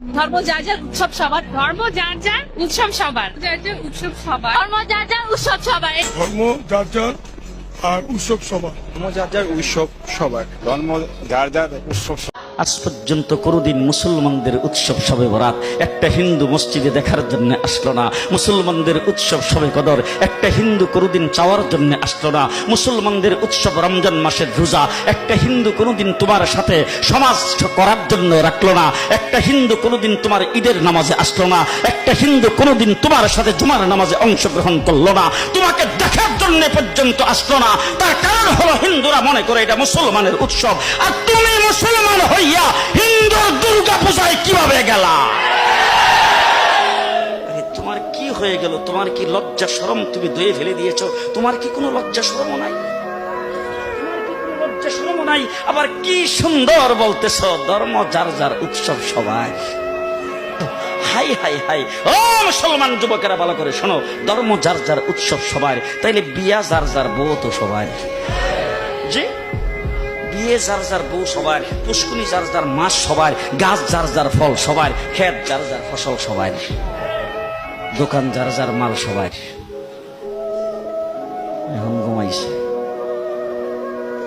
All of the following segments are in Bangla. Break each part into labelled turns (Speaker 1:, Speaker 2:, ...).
Speaker 1: ধর্ম যার যার উৎসব সবার,
Speaker 2: ধর্ম যার যার উৎসব সবার, যার যার উৎসব সবার,
Speaker 1: ধর্ম যার যার উৎসব সবার।
Speaker 3: ধর্ম যার যার আর উৎসব সবার।
Speaker 4: ধর্ম যার যার উৎসব সবার। ধর্ম যার যার উৎসব।
Speaker 5: আজ পর্যন্ত কোনোদিন মুসলমানদের উৎসব শবে বরাত একটা হিন্দু মসজিদে দেখার জন্য আসলো না। মুসলমানদের উৎসব শবে কদর একটা হিন্দু কোনোদিন চাওয়ার জন্য আসলো না। মুসলমানদের উৎসব রমজান মাসের রোজা একটা হিন্দু কোনোদিন তোমার সাথে সমাজ করার জন্য রাখলো না। একটা হিন্দু কোনোদিন তোমার ঈদের নামাজে আসলো না। একটা হিন্দু কোনোদিন তোমার সাথে জুমার নামাজে অংশগ্রহণ করলো না। তোমাকে দেখার জন্য পর্যন্ত আসলো না। তার কারণ হলো হিন্দুরা মনে করে এটা মুসলমানের উৎসব, আর তুমি মুসলমান হইয়া হিন্দুর দুর্গা পূজায় কিভাবে গেলা? তোমার কি হয়ে গেল? তোমার কি লজ্জা শরম তুমি ধুয়ে ফেলে দিয়েছো? তোমার কি কোনো লজ্জা শরম নাই? লজ্জা শরম নাই? আবার কি সুন্দর বলতেছ, ধর্ম যার যার উৎসব সবাই। হাই হাই হাই, ও মুসলমান যুবকেরা ভালো করে শোনো, ধর্ম যার যার উৎসব সবার, তাইলে বিয়া যার যার বউ তো সবার। জি, বিয়ে যার যার বউ সবার, পুষ্কুনি যার যার মাস সবার, গাছ যার যার ফল সবার, ক্ষেত যার যার ফসল সবার, দোকান যার যার মাল সবার। এখন ঘুমাইছে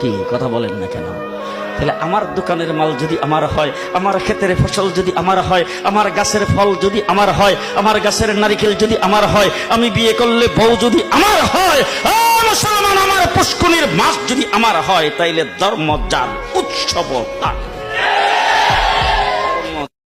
Speaker 5: কি কথা বলেন না কেন? তাহলে আমার দোকানের মাল যদি আমার হয়, আমার ক্ষেতের ফসল যদি আমার হয়, আমার গাছের ফল যদি আমার হয়, আমার গাছের নারিকেল যদি আমার হয়, আমি বিয়ে করলে বউ যদি আমার হয়, মুসলমান আমার পুষ্কুনির মাছ যদি আমার হয়, তাইলে ধর্ম যার উৎসব তার।